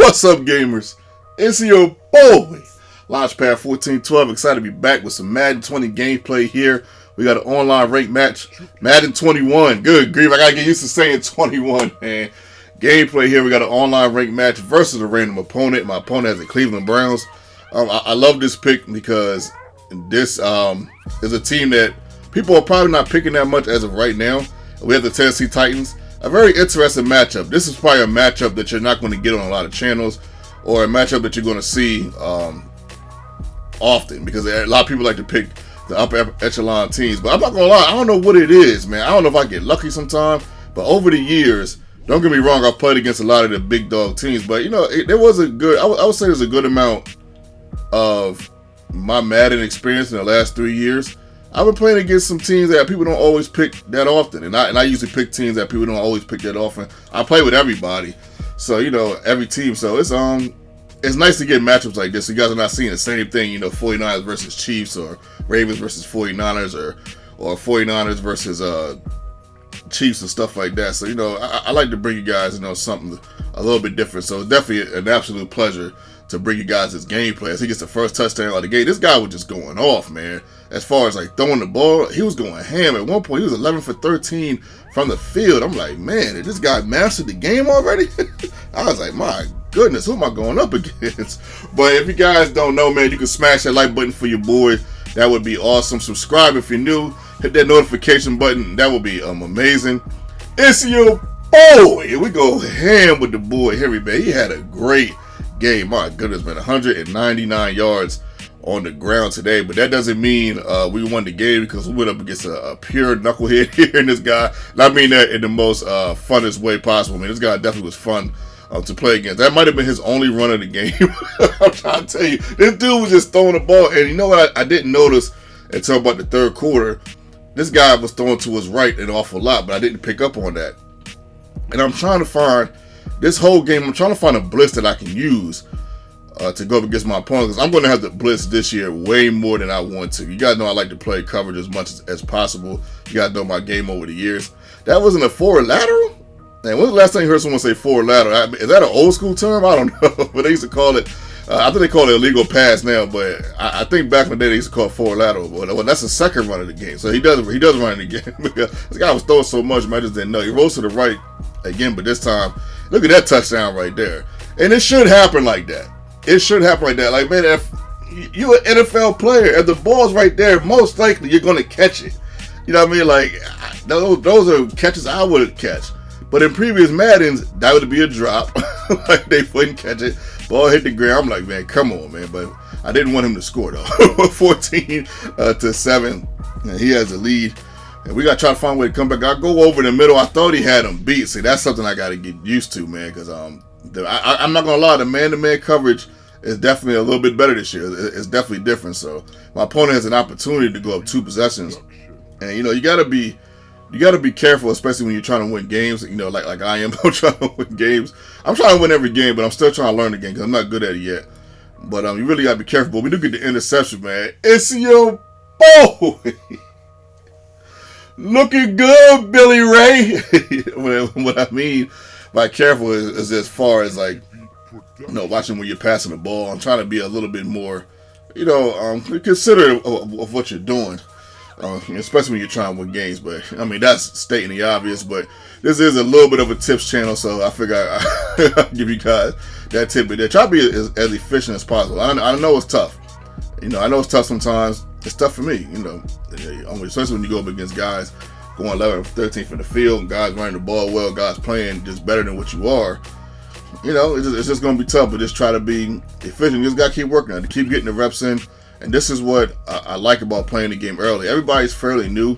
What's up, gamers? It's your boy, Launchpad 1412. Excited to be back with some Madden 20 gameplay here. We got an online rank match, Madden 21. Good grief, I gotta get used to saying 21, man. Gameplay here. We got an online rank match versus a random opponent. My opponent has the Cleveland Browns. I love this pick because this is a team that people are probably not picking that much as of right now. We have the Tennessee Titans. A very interesting matchup. This is probably a matchup that you're not going to get on a lot of channels, or a matchup that you're going to see often, because a lot of people like to pick the upper echelon teams. But I'm not going to lie, I don't know what it is, man. I don't know if I get lucky sometimes, but over the years, don't get me wrong, I've played against a lot of the big dog teams, but you know, there was a good, I would say there's a good amount of my Madden experience in the last 3 years. I've been playing against some teams that people don't always pick that often, and I usually pick teams that people don't always pick that often. I play with everybody, so you know, every team. So it's nice to get matchups like this. So you guys are not seeing the same thing, you know, 49ers versus Chiefs, or Ravens versus 49ers, or 49ers versus Chiefs and stuff like that. So you know, I like to bring you guys, you know, something a little bit different. So it's definitely an absolute pleasure to bring you guys this gameplay. As he gets the first touchdown out of the game, this guy was just going off, man. As far as like throwing the ball, he was going ham. At one point, he was 11 for 13 from the field. I'm like, man, did this guy master the game already? I was like, my goodness, who am I going up against? But if you guys don't know, man, you can smash that like button for your boy. That would be awesome. Subscribe if you're new. Hit that notification button. That would be amazing. It's your boy. Here we go ham with the boy Harry, man. He had a great game. My goodness, man, 199 yards on the ground today, but that doesn't mean we won the game, because we went up against a pure knucklehead here in this guy. And I mean that in the most funnest way possible. I mean, this guy definitely was fun to play against. That might have been his only run of the game. I'm trying to tell you, this dude was just throwing the ball, and you know what? I didn't notice until about the third quarter. This guy was throwing to his right an awful lot, but I didn't pick up on that. And I'm trying to find this whole game. I'm trying to find a blitz that I can use to go up against my opponent, because I'm going to have to blitz this year way more than I want to. You guys know I like to play coverage as much as possible. You guys know my game over the years. That wasn't a forward lateral? Man, when's the last time you heard someone say forward lateral? Is that an old school term? I don't know. But they used to call it, I think they call it illegal pass now, but I think back in the day they used to call it forward lateral. Well, that's the second run of the game. So he does run in the game. This guy was throwing so much, man, I just didn't know. He rose to the right again, but this time, look at that touchdown right there. And it should happen like that. It should happen like that. Like, man, if you're an NFL player, if the ball's right there, most likely you're going to catch it. You know what I mean? Like, those are catches I would catch. But in previous Maddens, that would be a drop. Like, they wouldn't catch it. Ball hit the ground. I'm like, man, come on, man. But I didn't want him to score, though. 14-7. And he has the lead. And we got to try to find a way to come back. I go over the middle. I thought he had him beat. See, that's something I got to get used to, man, because I'm not going to lie, the man-to-man coverage is definitely a little bit better this year. It's definitely different. So my opponent has an opportunity to go up 2 possessions, and you know, you gotta be careful, especially when you're trying to win games. You know, like I am. I'm trying to win games. I'm trying to win every game, but I'm still trying to learn the game because I'm not good at it yet. But you really gotta be careful. But we do get the interception, man. It's your boy. Looking good, Billy Ray. What I mean by careful is as far as, like, you know, watching when you're passing the ball. I'm trying to be a little bit more, you know, considerate of what you're doing, especially when you're trying to win games. But I mean, that's stating the obvious. But this is a little bit of a tips channel, so I figure I'll give you guys that tip. But try to be as efficient as possible. I know it's tough. You know, I know it's tough sometimes. It's tough for me, you know, especially when you go up against guys going 11 or 13 from the field, guys running the ball well, guys playing just better than what you are. You know, it's just going to be tough, but just try to be efficient. You just got to keep working on it, keep getting the reps in. And this is what I like about playing the game early. Everybody's fairly new.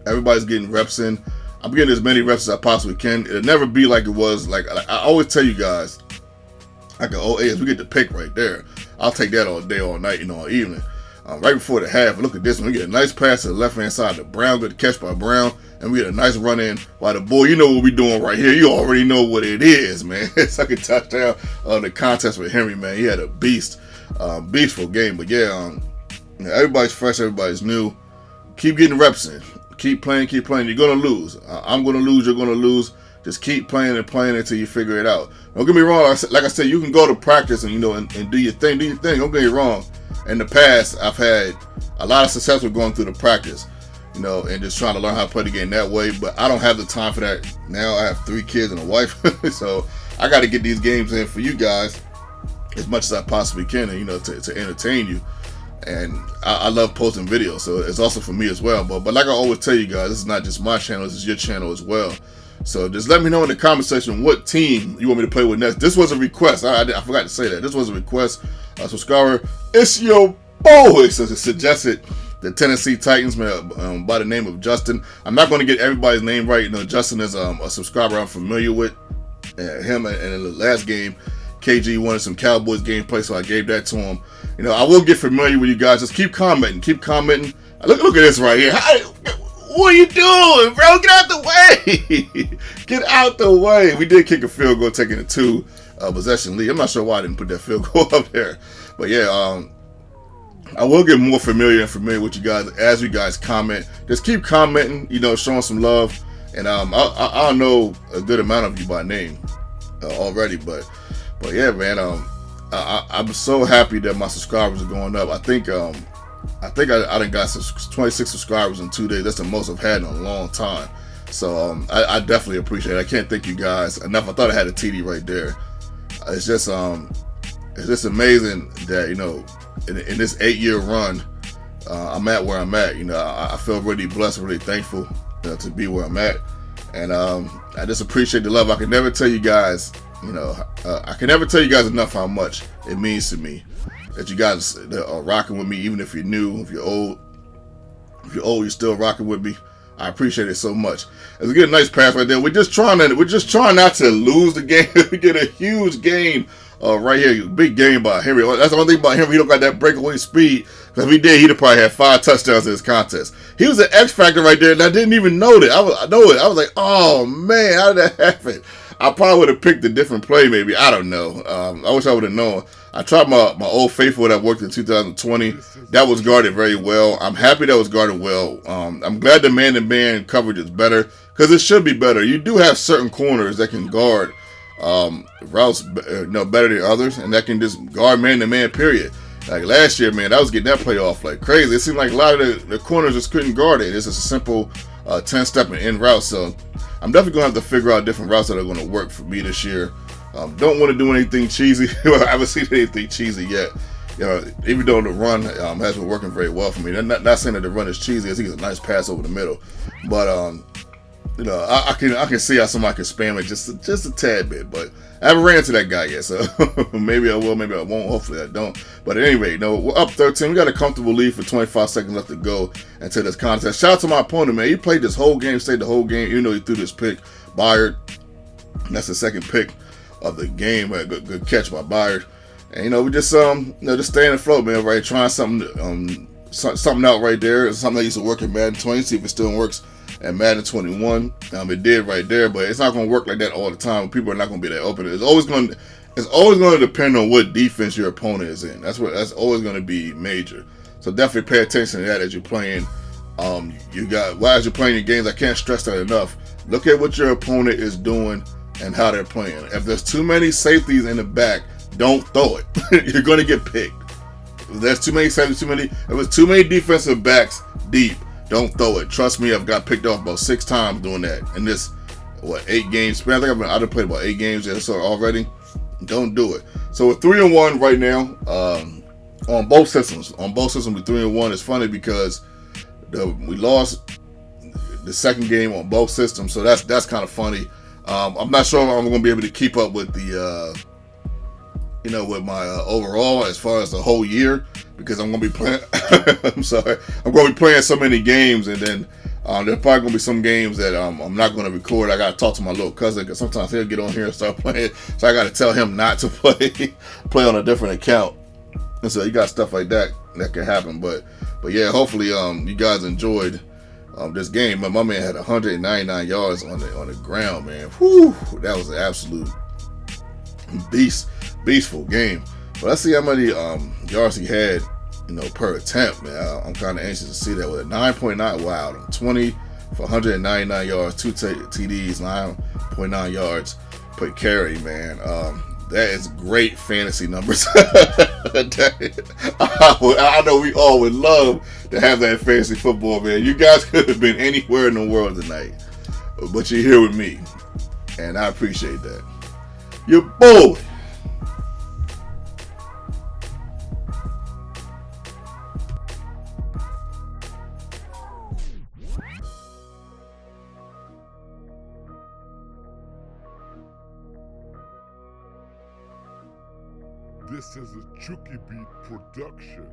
Everybody's getting reps in. I'm getting as many reps as I possibly can. It'll never be like it was. Like I always tell you guys, I go, as we get the pick right there, I'll take that all day, all night, you know, all evening. Right before the half, look at this one. We get a nice pass to the left-hand side of Brown. Good catch by Brown. And we get a nice run in by the boy. You know what we're doing right here. You already know what it is, man. Second touchdown the contest with Henry, man. He had a beastful game. But yeah, everybody's fresh. Everybody's new. Keep getting reps in. Keep playing. You're going to lose. I'm going to lose. You're going to lose. Just keep playing and playing until you figure it out. Don't get me wrong. Like I said, you can go to practice and and do your thing. Do your thing. Don't get me wrong. In the past, I've had a lot of success with going through the practice, and just trying to learn how to play the game that way. But I don't have the time for that now. I have 3 kids and a wife, so I got to get these games in for you guys as much as I possibly can, and to entertain you. And I love posting videos, so it's also for me as well. But like I always tell you guys, this is not just my channel, this is your channel as well. So just let me know in the comment section what team you want me to play with next. This was a request. I forgot to say that. This was a request. A subscriber. It's your boy. So it suggested the Tennessee Titans, man, by the name of Justin. I'm not going to get everybody's name right. Justin is a subscriber I'm familiar with. Him and in the last game, KG wanted some Cowboys gameplay, so I gave that to him. I will get familiar with you guys. Just keep commenting. Keep commenting. Look at this right here. What are you doing, bro? Get out the way. Get out the way. We did kick a field goal, taking a 2 possession lead. I'm not sure why I didn't put that field goal up there. But yeah, I will get more familiar with you guys as you guys comment. Just keep commenting, showing some love. And I know a good amount of you by name already. But yeah, man, I'm so happy that my subscribers are going up. I think I done got 26 subscribers in 2 days. That's the most I've had in a long time. So I definitely appreciate it. I can't thank you guys enough. I thought I had a TD right there. It's just amazing that in this 8-year run, I'm at where I'm at. I feel really blessed, really thankful to be where I'm at, and I just appreciate the love. I can never tell you guys, I can never tell you guys enough how much it means to me that you guys are rocking with me, even if you're new, if you're old. If you're old, you're still rocking with me. I appreciate it so much. Let's get a nice pass right there. We're just trying not to lose the game. We get a huge game right here. Big game by Henry. That's the only thing about Henry. He don't got that breakaway speed. Because if he did, he'd have probably had 5 touchdowns in this contest. He was an X factor right there, and I didn't even know that. I know it. I was like, oh man, how did that happen? I probably would have picked a different play, maybe. I don't know. I wish I would have known. I tried my old faithful that worked in 2020. That was guarded very well. I'm happy that was guarded well. I'm glad the man-to-man coverage is better, because it should be better. You do have certain corners that can guard routes better than others, and that can just guard man-to-man, period. Like last year, man, I was getting that play off like crazy. It seemed like a lot of the corners just couldn't guard it. It's just a simple 10-step and in route. So I'm definitely going to have to figure out different routes that are going to work for me this year. Don't want to do anything cheesy. I haven't seen anything cheesy yet. Even though the run has been working very well for me. Not saying that the run is cheesy. I think it's a nice pass over the middle. But I can see how somebody can spam it just a tad bit. But I haven't ran into that guy yet, so maybe I will, maybe I won't. Hopefully I don't. But at any rate, we're up 13. We got a comfortable lead for 25 seconds left to go into this contest. Shout out to my opponent, man. He played this whole game, stayed the whole game, even though he threw this pick. Byard, that's the second pick of the game. Good catch by Byard. And we just just staying afloat, man. Right, trying something out right there. Something that used to work in Madden 20. See if it still works at Madden 21. It did right there, but it's not going to work like that all the time. People are not going to be that open. It's always going to depend on what defense your opponent is in. That's always going to be major. So definitely pay attention to that as you're playing. As you're playing your games, I can't stress that enough. Look at what your opponent is doing and how they're playing. If there's too many safeties in the back, don't throw it. You're going to get picked. If there's too many safeties, if there's too many defensive backs deep, don't throw it. Trust me, I've got picked off about 6 times doing that in this 8 games span. I think I've played about 8 games there so already. Don't do it. So we're 3-1 right now on both systems. On both systems, we're 3-1. It's funny because we lost the second game on both systems, so that's kind of funny. I'm not sure if I'm going to be able to keep up with the with my overall as far as the whole year, because I'm going to be playing. I'm going to be playing so many games, and then there's probably going to be some games that I'm not going to record. I got to talk to my little cousin, because sometimes he'll get on here and start playing, so I got to tell him not to play on a different account. And so you got stuff like that can happen. But yeah, hopefully you guys enjoyed this game. My man had 199 yards on the ground, man. Whew, that was an absolute beastful game. But let's see how many yards he had, per attempt, man. I'm kind of anxious to see that with a 9.9. Wow, 20 for 199 yards, 2 TDs, 9.9 yards per carry, man. That is great fantasy numbers. I know we all would love to have that fantasy football, man. You guys could have been anywhere in the world tonight, but you're here with me, and I appreciate that. Your boy. This is a Chucky Beat production.